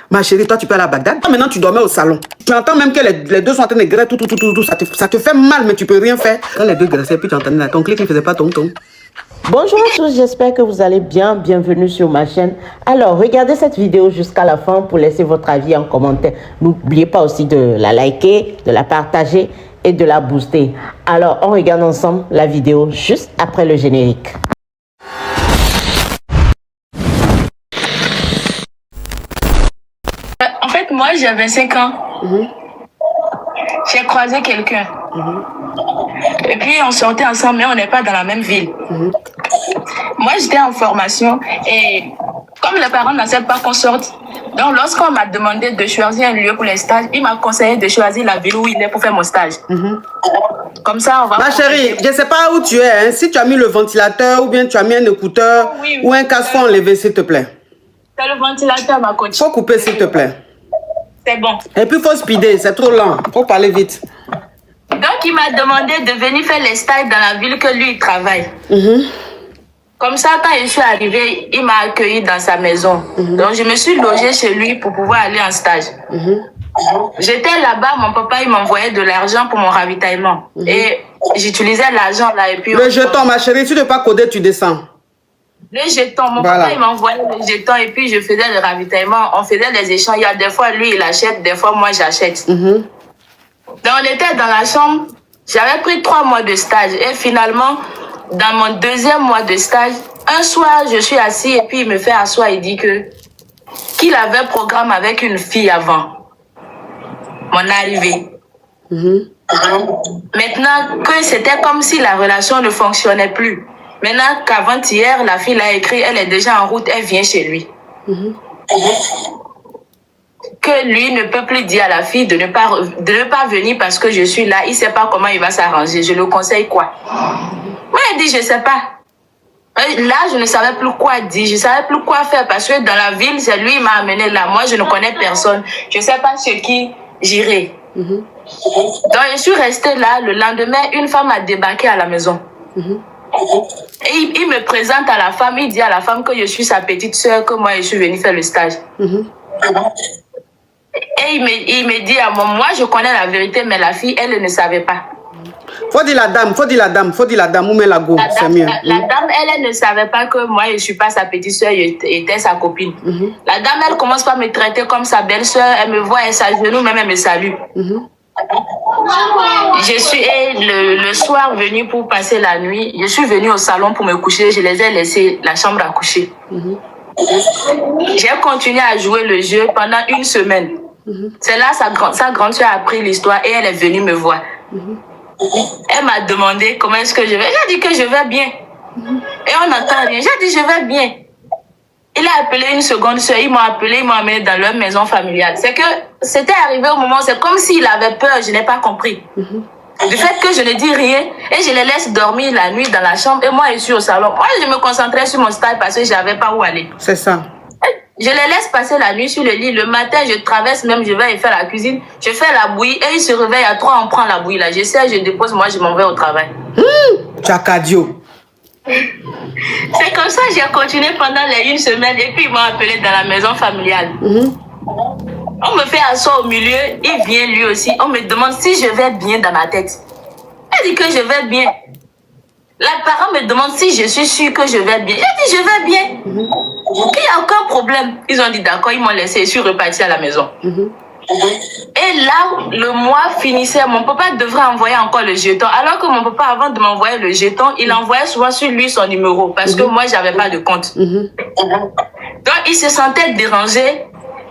Ma chérie, toi, tu peux aller à Bagdad. Maintenant, tu dormais au salon. Tu entends même que les deux sont en train de graisser, tout. Ça te fait mal, mais tu peux rien faire. Quand les deux graissaient, puis tu entendais là, ton clic ne faisait pas ton. Bonjour à tous, j'espère que vous allez bien. Bienvenue sur ma chaîne. Alors, regardez cette vidéo jusqu'à la fin pour laisser votre avis en commentaire. N'oubliez pas aussi de la liker, de la partager et de la booster. Alors, on regarde ensemble la vidéo juste après le générique. En fait, moi, j'avais 5 ans. J'ai croisé quelqu'un. Et puis, on sortait ensemble, mais on n'est pas dans la même ville. Moi, j'étais en formation et comme les parents n'acceptent pas qu'on sorte, donc lorsqu'on m'a demandé de choisir un lieu pour les stages, il m'a conseillé de choisir la ville où il est pour faire mon stage. Comme ça, on va... Ma chérie, je ne sais pas où tu es. Hein. Si tu as mis le ventilateur ou bien tu as mis un écouteur ou un casque, faut enlever, s'il te plaît. C'est le ventilateur, ma coach. Faut couper, s'il te plaît. C'est bon. Et puis, il faut speeder, c'est trop lent. Faut parler vite. Donc, il m'a demandé de venir faire les stages dans la ville que lui, il travaille. Comme ça, quand je suis arrivée, il m'a accueilli dans sa maison. Donc, je me suis logée chez lui pour pouvoir aller en stage. J'étais là-bas, mon papa, il m'envoyait de l'argent pour mon ravitaillement. Et j'utilisais l'argent là. Et puis le jeton, ma chérie, si tu ne veux pas coder, tu descends. Le jeton, mon papa, il m'envoyait le jeton et puis je faisais le ravitaillement. On faisait des échanges. Il y a des fois, lui, il achète, des fois, moi, j'achète. Donc, on était dans la chambre. J'avais pris 3 mois de stage. Et finalement, dans mon 2e mois de stage, un soir, je suis assis et puis il me fait asseoir et dit qu'il avait programme avec une fille avant mon arrivée. Maintenant, que c'était comme si la relation ne fonctionnait plus. Maintenant qu'avant-hier, la fille l'a écrit, elle est déjà en route, elle vient chez lui. Que lui ne peut plus dire à la fille de ne pas venir parce que je suis là. Il ne sait pas comment il va s'arranger. Je le conseille quoi? Moi, il dit, je ne sais pas. Là, je ne savais plus quoi dire. Je ne savais plus quoi faire parce que dans la ville, c'est lui qui m'a amené là. Moi, je ne connais personne. Je ne sais pas chez qui j'irai. Donc, je suis restée là. Le lendemain, une femme a débarqué à la maison. Et il me présente à la femme. Il dit à la femme que je suis sa petite soeur, que moi, je suis venue faire le stage. Et il me dit à moi, je connais la vérité, mais la fille, elle ne savait pas. Faut dire la dame, ou met la go, c'est mieux. La dame, elle ne savait pas que moi, je ne suis pas sa petite soeur, j'étais sa copine. La dame, elle commence par me traiter comme sa belle-soeur, elle me voit, elle s'agenouille, même elle me salue. Je suis le soir venue pour passer la nuit, je suis venue au salon pour me coucher, je les ai laissés la chambre à coucher. J'ai continué à jouer le jeu pendant 1 semaine. C'est là sa grande soeur a pris l'histoire et elle est venue me voir. Elle m'a demandé comment est-ce que je vais. J'ai dit que je vais bien. Et on n'entend rien. J'ai dit je vais bien. Il a appelé une seconde soeur, ils m'ont appelé, ils m'ont amené dans leur maison familiale. C'est que c'était arrivé au moment, c'est comme s'il avait peur, je n'ai pas compris. Du fait que je ne dis rien et je les laisse dormir la nuit dans la chambre et moi je suis au salon. Moi je me concentrais sur mon stage parce que je n'avais pas où aller. C'est ça. Je les laisse passer la nuit sur le lit. Le matin, je traverse même, je vais faire la cuisine. Je fais la bouillie et ils se réveillent à 3, on prend la bouillie là. Je sais, je dépose, moi je m'en vais au travail. Tchakadio. C'est comme ça que j'ai continué pendant les 1 semaine et puis ils m'ont appelé dans la maison familiale. On me fait asseoir au milieu, il vient lui aussi. On me demande si je vais bien dans ma tête. Elle dit que je vais bien. Les parents me demandent si je suis sûre que je vais bien. J'ai dit je vais bien. Il n'y a aucun problème. Ils ont dit d'accord, ils m'ont laissé, je suis repartie à la maison. Et là, le mois finissait, mon papa devrait envoyer encore le jeton. Alors que mon papa, avant de m'envoyer le jeton, il envoyait souvent sur lui son numéro. Parce que moi, je n'avais pas de compte. Donc, il se sentait dérangé.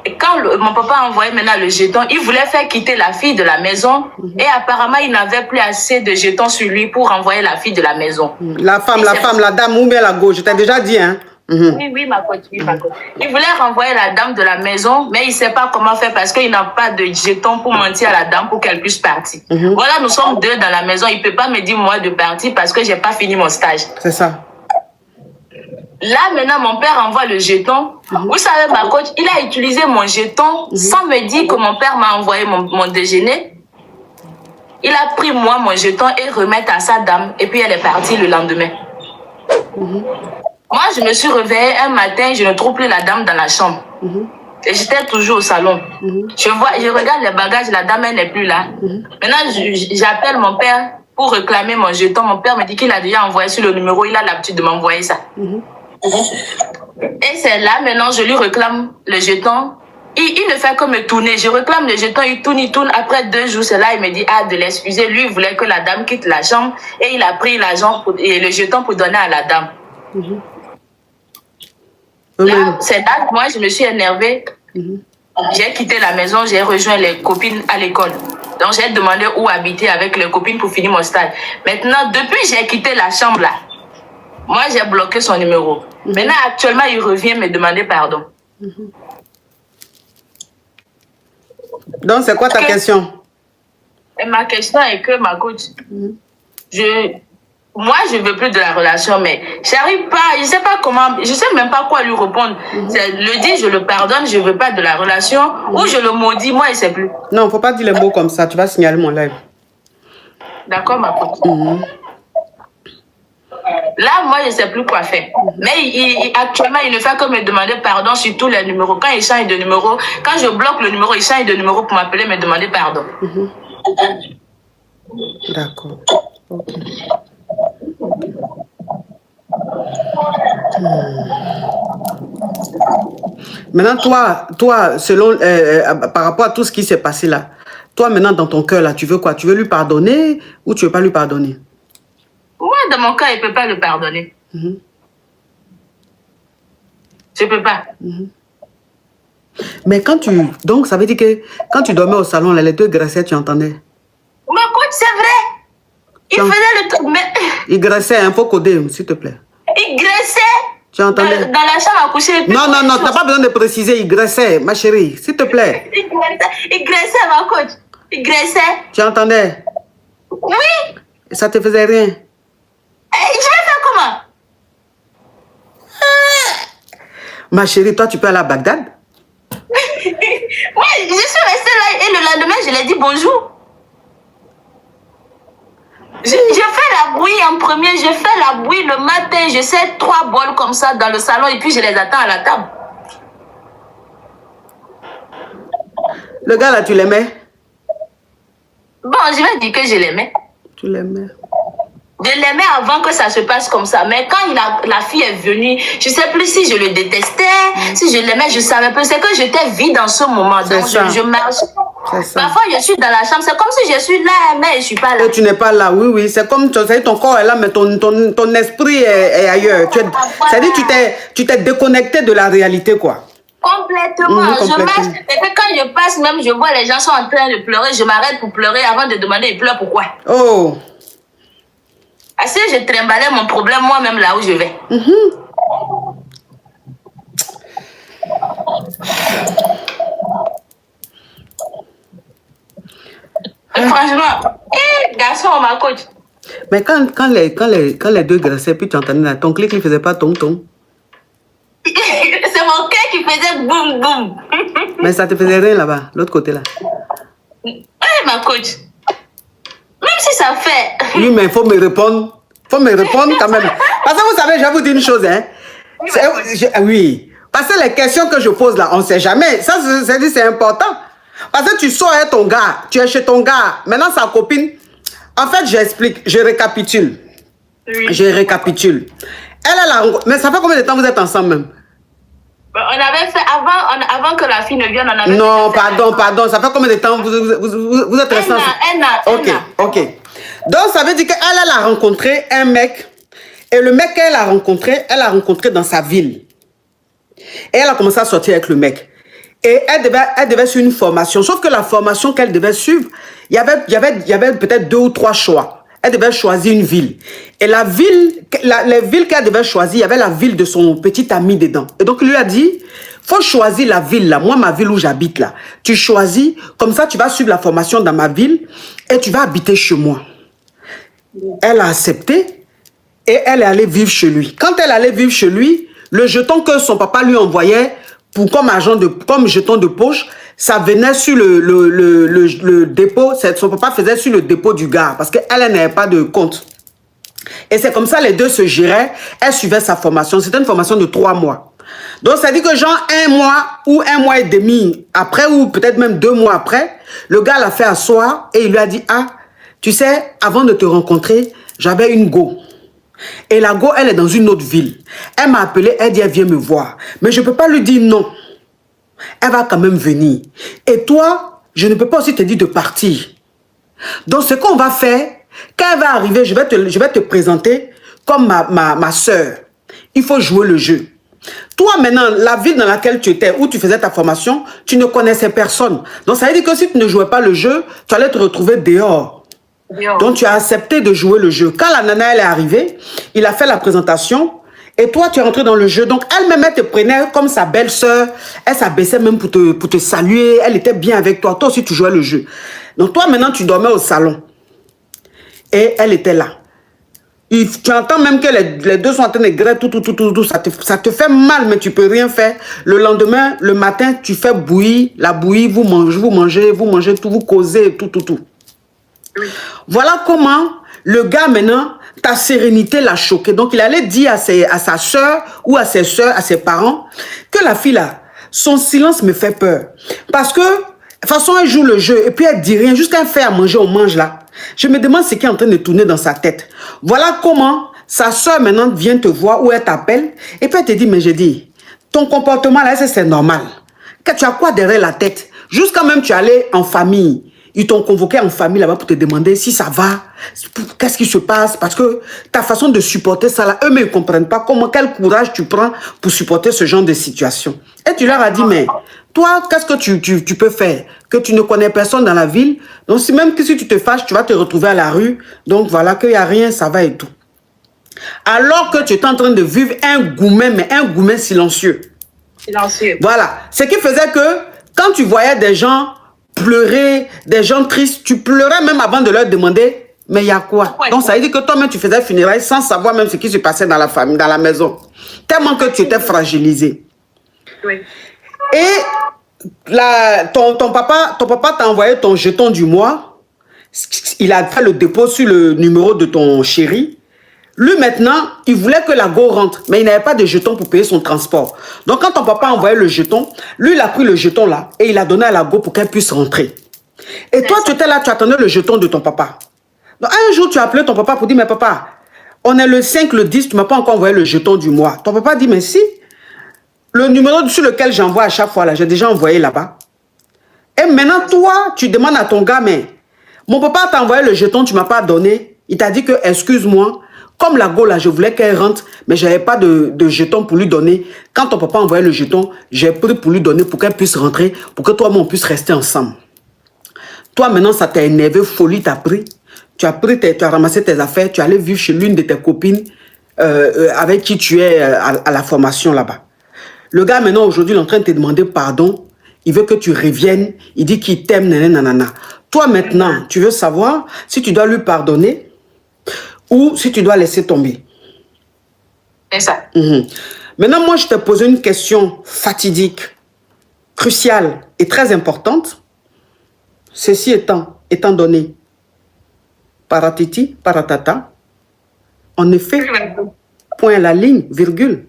Et quand mon papa a envoyé maintenant le jeton, il voulait faire quitter la fille de la maison. Et apparemment, il n'avait plus assez de jetons sur lui pour envoyer la fille de la maison. La femme, la dame, ou bien la gauche, je t'ai déjà dit, hein. Oui, ma coach, oui, ma coach. Il voulait renvoyer la dame de la maison, mais il ne sait pas comment faire parce qu'il n'a pas de jetons pour mentir à la dame pour qu'elle puisse partir. Voilà, nous sommes 2 dans la maison. Il ne peut pas me dire, moi, de partir parce que je n'ai pas fini mon stage. C'est ça. Là, maintenant, mon père envoie le jeton. Vous savez, ma coach, il a utilisé mon jeton sans me dire que mon père m'a envoyé mon déjeuner. Il a pris, moi, mon jeton et remettre à sa dame. Et puis, elle est partie le lendemain. Moi, je me suis réveillée un matin, je ne trouve plus la dame dans la chambre. Et j'étais toujours au salon. Je regarde les bagages, la dame, elle n'est plus là. Maintenant, j'appelle mon père pour réclamer mon jeton. Mon père me dit qu'il a déjà envoyé sur le numéro, il a l'habitude de m'envoyer ça. Et c'est là, maintenant, je lui réclame le jeton. Il ne fait que me tourner. Je réclame le jeton, il tourne. Après 2 jours, c'est là, il me dit, de l'excuser. Lui, il voulait que la dame quitte la chambre et il a pris l'argent et le jeton pour donner à la dame. Là, c'est là que moi, je me suis énervée. J'ai quitté la maison, j'ai rejoint les copines à l'école. Donc, j'ai demandé où habiter avec les copines pour finir mon stage. Maintenant, depuis que j'ai quitté la chambre là, moi, j'ai bloqué son numéro. Maintenant, actuellement, il revient me demander pardon. Donc, c'est quoi ta question? Et ma question est que, ma coach, moi, je veux plus de la relation, mais j'arrive pas, je sais pas comment, je sais même pas quoi lui répondre. Le dire, je le pardonne, je veux pas de la relation, ou je le maudis, moi, il sait plus. Non, faut pas dire les mots comme ça, tu vas signaler mon live. D'accord, ma coach. Là, moi, je sais plus quoi faire. Mais actuellement, il ne fait que me demander pardon sur tous les numéros. Quand il change de numéro, quand je bloque le numéro, il change de numéro pour m'appeler, me demander pardon. D'accord. Ok. Maintenant, toi, selon, par rapport à tout ce qui s'est passé là, toi maintenant dans ton cœur là, tu veux quoi? Tu veux lui pardonner ou tu veux pas lui pardonner? Moi, dans mon cœur, il peut pas le pardonner. Je peux pas. Mais quand tu... Donc, ça veut dire que quand tu dormais au salon, là, les 2 graissaient, tu entendais? Ma coach, c'est vrai. Il faisait le truc, mais... Il graissait, il faut coder, s'il te plaît. Il graissait. Tu entendais? Dans la chambre à coucher. Non, tu n'as pas besoin de préciser, il graissait, ma chérie, s'il te plaît. Il graissait, ma coach. Il graissait. Tu entendais? Oui. Et ça te faisait rien? Je vais faire comment? Ma chérie, toi, tu peux aller à Bagdad? Moi, je suis restée là et le lendemain, je lui ai dit bonjour. Je fais la bouillie en premier, je fais la bouillie le matin, je sers 3 bols comme ça dans le salon et puis je les attends à la table. Le gars là, tu l'aimais? Bon, je vais dire que je l'aimais. Tu l'aimais? Je l'aimais avant que ça se passe comme ça. Mais quand la fille est venue, je ne sais plus si je le détestais, si je l'aimais, je ne savais pas. C'est que j'étais vide en ce moment. Donc, je marche. Parfois, je suis dans la chambre. C'est comme si je suis là, mais je ne suis pas là. Et tu n'es pas là, oui. C'est comme ton corps est là, mais ton esprit est ailleurs. C'est-à-dire que tu t'es déconnecté de la réalité, quoi. Complètement. Je marche. Et que quand je passe, même, je vois les gens sont en train de pleurer. Je m'arrête pour pleurer avant de demander ils pleurent pourquoi. Oh. Parce que je trimballais mon problème moi-même là où je vais. Franchement, garçon, ma coach. Mais quand les 2 graissaient, puis tu entendais là, ton clic ne faisait pas ton. C'est mon cœur qui faisait boum boum. Mais ça te faisait rien là-bas, l'autre côté là. Oui, ma coach. Même si ça fait... Oui, mais il faut me répondre. Faut me répondre quand même. Parce que vous savez, je vais vous dire une chose. Hein. Oui. Parce que les questions que je pose là, on ne sait jamais. Ça, c'est important. Parce que tu sors avec ton gars, tu es chez ton gars. Maintenant, sa copine... En fait, j'explique, je récapitule. Oui. Je récapitule. Mais ça fait combien de temps vous êtes ensemble même? On avait fait, avant que la fille ne vienne, on avait Non, fait pardon. Ça fait combien de temps vous êtes restés ensemble? Ok. Donc, ça veut dire qu'elle a rencontré un mec. Et le mec qu'elle a rencontré dans sa ville. Et elle a commencé à sortir avec le mec. Et elle devait suivre une formation. Sauf que la formation qu'elle devait suivre, il y avait peut-être 2 ou 3 choix. Elle devait choisir une ville. Et les villes qu'elle devait choisir, il y avait la ville de son petit ami dedans. Et donc, il lui a dit, faut choisir la ville là. Moi, ma ville où j'habite là. Tu choisis, comme ça, tu vas suivre la formation dans ma ville et tu vas habiter chez moi. Elle a accepté et elle est allée vivre chez lui. Quand elle allait vivre chez lui, le jeton que son papa lui envoyait comme jeton de poche, ça venait sur le dépôt. Son papa faisait sur le dépôt du gars parce qu'elle n'avait pas de compte. Et c'est comme ça les deux se géraient. Elle suivait sa formation. C'était une formation de 3 mois. Donc, ça dit que genre 1 mois ou 1 mois et demi après, ou peut-être même 2 mois après, le gars l'a fait asseoir et il lui a dit, ah, tu sais, avant de te rencontrer, j'avais une go. Et la go, elle est dans une autre ville. Elle m'a appelé, elle dit, elle vient me voir. Mais je ne peux pas lui dire non. Elle va quand même venir. Et toi, je ne peux pas aussi te dire de partir. Donc, ce qu'on va faire, quand elle va arriver, je vais te présenter comme ma soeur. Il faut jouer le jeu. Toi, maintenant, la ville dans laquelle tu étais, où tu faisais ta formation, tu ne connaissais personne. Donc, ça veut dire que si tu ne jouais pas le jeu, tu allais te retrouver dehors. Donc, tu as accepté de jouer le jeu. Quand la nana, elle est arrivée, il a fait la présentation et toi, tu es rentré dans le jeu. Donc, elle-même, elle te prenait comme sa belle-sœur. Elle s'abaissait même pour te saluer. Elle était bien avec toi. Toi aussi, tu jouais le jeu. Donc, toi, maintenant, tu dormais au salon. Et elle était là. Tu entends même que les deux sont en train de grêler, tout. Ça te fait mal, mais tu peux rien faire. Le lendemain, le matin, tu fais bouillir. La bouillie, vous mangez tout, vous causez, tout. Oui. Voilà comment le gars, maintenant, ta sérénité l'a choqué. Donc, il allait dire à sa soeur ou à ses soeurs, à ses parents, que la fille là, son silence me fait peur. Parce que, de toute façon, elle joue le jeu et puis elle dit rien. Jusqu'à elle fait à manger, on mange là. Je me demande ce qui est en train de tourner dans sa tête. Voilà comment sa soeur maintenant vient te voir ou elle t'appelle et puis elle te dit, mais je dis, ton comportement là, c'est normal. Que tu as quoi derrière la tête? Jusqu'à même tu es allé en famille. Ils t'ont convoqué en famille là-bas pour te demander si ça va, qu'est-ce qui se passe, parce que ta façon de supporter ça là, eux-mêmes ne comprennent pas quel courage tu prends pour supporter ce genre de situation. Et tu leur as dit, mais toi, qu'est-ce que tu peux faire? Que tu ne connais personne dans la ville, donc même que si tu te fâches, tu vas te retrouver à la rue, donc voilà, qu'il n'y a rien, ça va et tout. Alors que tu es en train de vivre un goumet, mais un goumet silencieux. Silencieux. Voilà, ce qui faisait que quand tu voyais des gens pleurer, des gens tristes, tu pleurais même avant de leur demander, mais il y a quoi? Donc ça veut dire que toi-même tu faisais funérailles sans savoir même ce qui se passait dans la famille, dans la maison. Tellement que tu étais fragilisé. Oui. Et ton papa t'a envoyé ton jeton du mois. Il a fait le dépôt sur le numéro de ton chéri. Lui, maintenant, il voulait que la go rentre, mais il n'avait pas de jeton pour payer son transport. Donc, quand ton papa a envoyé le jeton, lui, il a pris le jeton là et il a donné à la go pour qu'elle puisse rentrer. Et toi, tu étais là, tu attendais le jeton de ton papa. Donc, un jour, tu as appelé ton papa pour dire, mais papa, on est le 5, le 10, tu ne m'as pas encore envoyé le jeton du mois. Ton papa dit, mais si, le numéro sur lequel j'envoie à chaque fois, là, j'ai déjà envoyé là-bas. Et maintenant, toi, tu demandes à ton gars, mais mon papa t'a envoyé le jeton, tu ne m'as pas donné. Il t'a dit que, excuse-moi, comme la go là, je voulais qu'elle rentre, mais je n'avais pas de jeton pour lui donner. Quand ton papa envoyait le jeton, j'ai pris pour lui donner, pour qu'elle puisse rentrer, pour que toi-même on puisse rester ensemble. Toi, maintenant, ça t'a énervé, folie t'a pris. Tu as ramassé tes affaires, tu es allé vivre chez l'une de tes copines avec qui tu es à la formation là-bas. Le gars, maintenant, aujourd'hui, il est en train de te demander pardon. Il veut que tu reviennes. Il dit qu'il t'aime, nanana. Toi, maintenant, tu veux savoir si tu dois lui pardonner ou si tu dois laisser tomber. C'est ça. Maintenant, moi, je t'ai posé une question fatidique, cruciale et très importante. Ceci étant donné, paratiti, paratata, en effet, point à la ligne, virgule.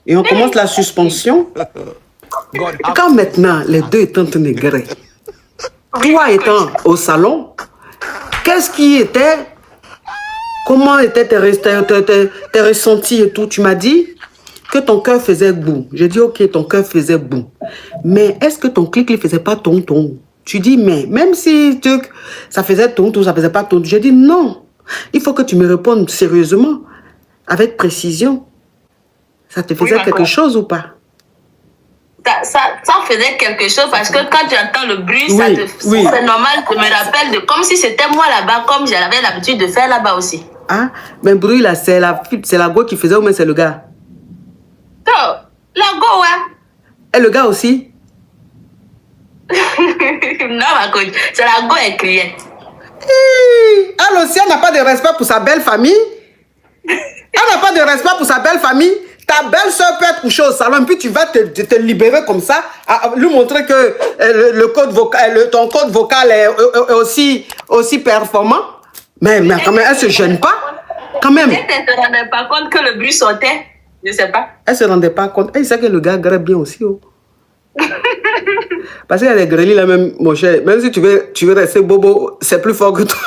Et on commence la suspension. Et quand maintenant, les deux étant en train de gueuler, toi étant au salon, qu'est-ce qui était... Comment étaient tes ressentis et tout? Tu m'as dit que ton cœur faisait boum. J'ai dit, ok, ton cœur faisait boum. Mais est-ce que ton clic ne faisait pas ton? Tu dis, mais même si ça faisait ton, ça faisait pas ton. J'ai dit, non. Il faut que tu me répondes sérieusement, avec précision. Ça te faisait quelque chose ou pas? Ça faisait quelque chose parce que quand tu entends le bruit, c'est normal que je me rappelle comme si c'était moi là-bas, comme j'avais l'habitude de faire là-bas aussi. Ah, mais le bruit là, c'est la go qui faisait ou même c'est le gars? Oh, la go, ouais. Et le gars aussi? Non, ma coach, c'est la go et client. Alors, si elle n'a pas de respect pour sa belle famille, elle n'a pas de respect pour sa belle famille, ta belle-soeur peut être couchée au salon, puis tu vas te libérer comme ça, lui montrer que ton code vocal est aussi performant. Mais quand même, elle ne se gêne pas. Quand même. Elle ne te rendait pas compte que le bruit sortait. Je sais pas. Elle se rendait pas compte. Elle sait que le gars grève bien aussi. Oh. Parce qu'il y a des grêlis là même, mon cher. Même si tu veux rester bobo, c'est plus fort que toi.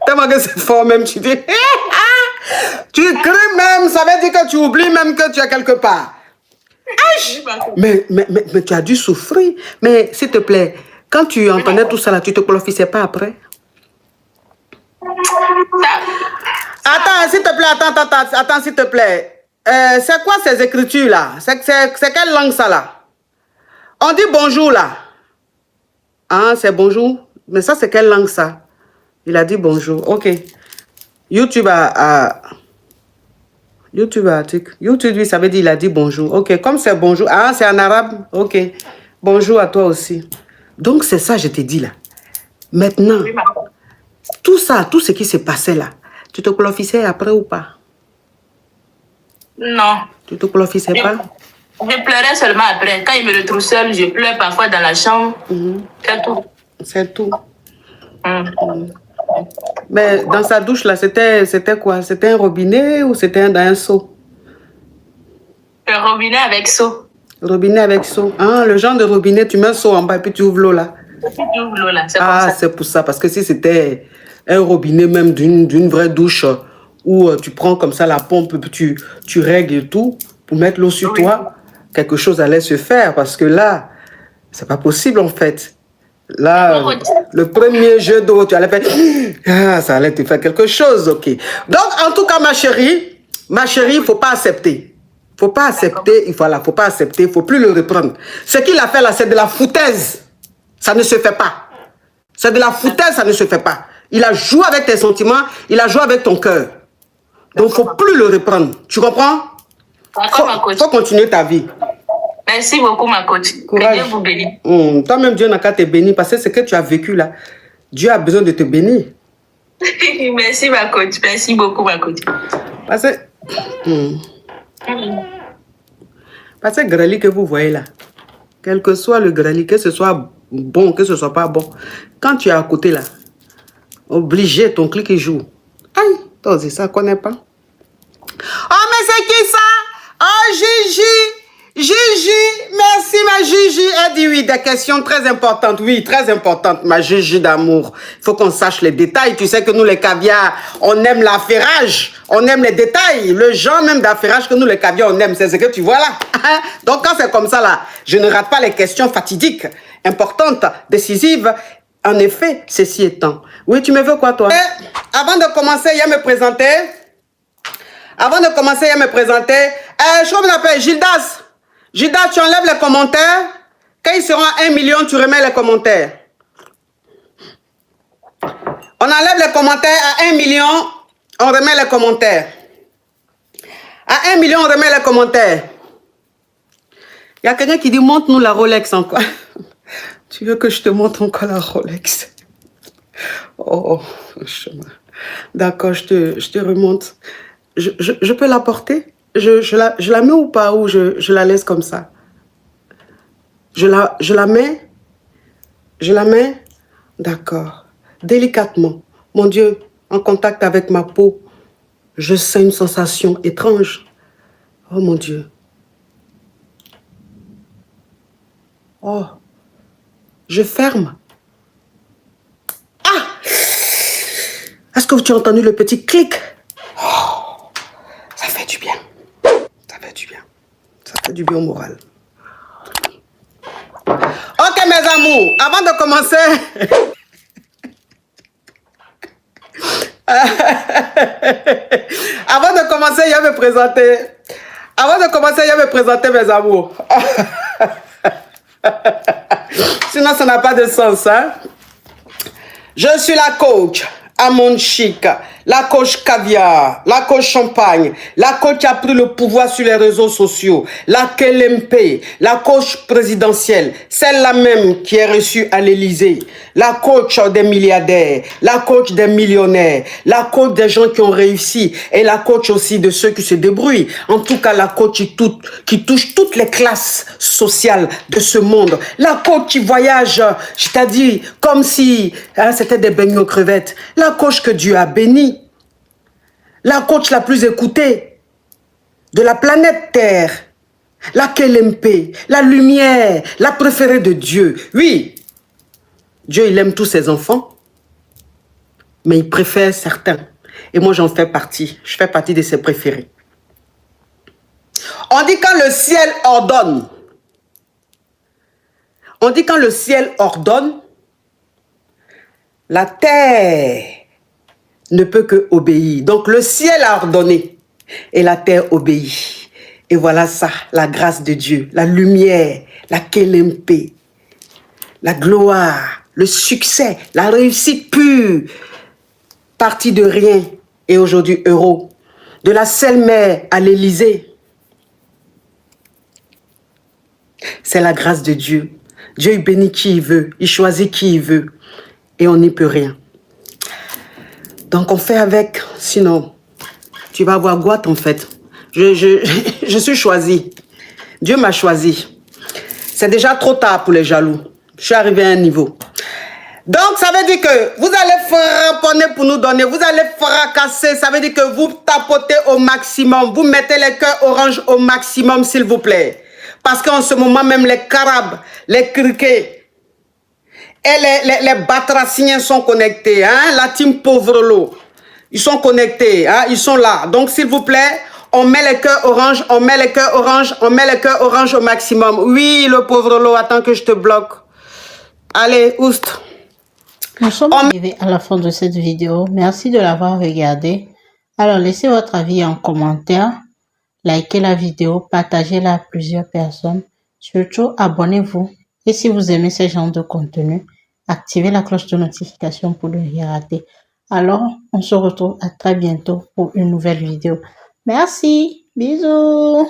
tellement que c'est fort même, tu dis. Tu cries même, ça veut dire que tu oublies même que tu es quelque part. Mais tu as dû souffrir. Mais s'il te plaît, quand tu entendais tout ça là, tu te glorifiais pas après? Attends, s'il te plaît, attends, s'il te plaît. C'est quoi ces écritures là? C'est quelle langue ça là? On dit bonjour là. Ah, c'est bonjour. Mais ça, c'est quelle langue ça? Il a dit bonjour. Ok. YouTube a article. YouTube, lui, ça veut dire il a dit bonjour. Ok, comme c'est bonjour. Ah, c'est en arabe. Ok. Bonjour à toi aussi. Donc, c'est ça, je t'ai dit là. Maintenant, tout ça, tout ce qui se passait là, tu te glorifiais après ou pas? Non. Tu te glorifiais pas? Je pleurais seulement après. Quand il me retrouve seul, je pleure parfois dans la chambre. C'est tout. C'est tout. Mais dans sa douche là, c'était quoi? C'était un robinet ou c'était dans un seau? Un robinet avec seau. Robinet avec seau. Ah, le genre de robinet, tu mets un seau en bas et puis tu ouvres l'eau là. Tu ouvres l'eau là, c'est Ah, pour ça. c'est pour ça. Parce que si c'était un robinet même d'une vraie douche où tu prends comme ça la pompe et puis tu règles et tout pour mettre l'eau sur toi, quelque chose allait se faire. Parce que là, c'est pas possible en fait. Là, le premier jeu d'eau, tu allais faire... Ah, ça allait te faire quelque chose, ok. Donc, en tout cas, ma chérie, il faut pas accepter. Faut pas accepter, voilà, faut pas accepter, il faut plus le reprendre. Ce qu'il a fait là, c'est de la foutaise. Ça ne se fait pas. C'est de la foutaise, ça ne se fait pas. Il a joué avec tes sentiments, il a joué avec ton cœur. Donc, faut plus le reprendre. Tu comprends? Faut continuer ta vie. Merci beaucoup, ma coach. Courage. Que Dieu vous bénisse. Toi-même, Dieu n'a qu'à te bénir parce que ce que tu as vécu là, Dieu a besoin de te bénir. Merci, ma coach. Merci beaucoup, ma coach. Parce que grêlis que vous voyez là, quel que soit le grêlis, que ce soit bon, que ce soit pas bon, quand tu es à côté là, obligé, ton clic il joue. Aïe, toi aussi, ça connaît pas. Oh, mais c'est qui ça? Oh, Gigi! Gigi, merci ma Gigi. Elle dit oui, des questions très importantes. Oui, très importantes, ma Gigi d'amour. Il faut qu'on sache les détails. Tu sais que nous, les caviars, on aime l'affairage. On aime les détails. Le genre même d'affairage que nous, les caviars, on aime. C'est ce que tu vois là. Donc, quand c'est comme ça là, je ne rate pas les questions fatidiques, importantes, décisives. En effet, ceci étant. Oui, tu me veux quoi, toi? Avant de commencer, il y a me présenter. Je crois qu'on appelle Gildas. Gildas, tu enlèves les commentaires. Quand ils seront à 1 million, tu remets les commentaires. On enlève les commentaires à 1 million, on remet les commentaires. À 1 million, on remet les commentaires. Il y a quelqu'un qui dit, montre-nous la Rolex encore. Tu veux que je te montre encore la Rolex? Oh, d'accord, je te remonte. Je peux la porter? Je la mets ou pas, ou je la laisse comme ça? Je la mets? Je la mets? D'accord. Délicatement. Mon Dieu, en contact avec ma peau, je sens une sensation étrange. Oh mon Dieu. Oh. Je ferme. Ah! Est-ce que tu as entendu le petit clic? Oh. Ça fait du bien. Ça fait du bien. Ça fait du bien au moral. Ok, mes amours, avant de commencer... Avant de commencer, il y a me présenter. Mes amours. Sinon, ça n'a pas de sens, hein? Je suis la coach Amon Chic, la coach caviar, la coach champagne, la coach qui a pris le pouvoir sur les réseaux sociaux, la KLMP, la coach présidentielle, celle-là même qui est reçue à l'Élysée, la coach des milliardaires, la coach des millionnaires, la coach des gens qui ont réussi et la coach aussi de ceux qui se débrouillent. En tout cas, la coach qui touche toutes les classes sociales de ce monde. La coach qui voyage, je t'ai dit, comme si c'était des beignets aux crevettes. La coach que Dieu a bénie. la coach la plus écoutée de la planète Terre, la KLMP, la lumière, la préférée de Dieu. Oui, Dieu, il aime tous ses enfants, mais il préfère certains. Et moi, j'en fais partie. Je fais partie de ses préférés. On dit quand le ciel ordonne, la terre ne peut que obéir. Donc le ciel a ordonné et la terre obéit. Et voilà ça, la grâce de Dieu, la lumière, la KLMP, la gloire, le succès, la réussite pure, partie de rien et aujourd'hui euro, de la Selle-Mère à l'Élysée. C'est la grâce de Dieu. Dieu, il bénit qui il veut, il choisit qui il veut et on n'y peut rien. Donc on fait avec, sinon tu vas avoir goût en fait. Je suis choisi. Dieu m'a choisi. C'est déjà trop tard pour les jaloux. Je suis arrivé à un niveau. Donc ça veut dire que vous allez frapponner pour nous donner, vous allez fracasser, ça veut dire que vous tapotez au maximum, vous mettez les cœurs orange au maximum s'il vous plaît. Parce qu'en ce moment même les carabes, les criquets et les batraciens sont connectés, hein? La team Pauvrelo, ils sont connectés, hein? Ils sont là. Donc s'il vous plaît, on met les cœurs orange, on met les cœurs orange, on met les cœurs orange au maximum. Oui, le Pauvrelo, attends que je te bloque. Allez, oust. Nous sommes arrivés à la fin de cette vidéo. Merci de l'avoir regardée. Alors, laissez votre avis en commentaire. Likez la vidéo, partagez-la à plusieurs personnes. Surtout, abonnez-vous. Et si vous aimez ce genre de contenu, activez la cloche de notification pour ne rien rater. Alors, on se retrouve à très bientôt pour une nouvelle vidéo. Merci. Bisous.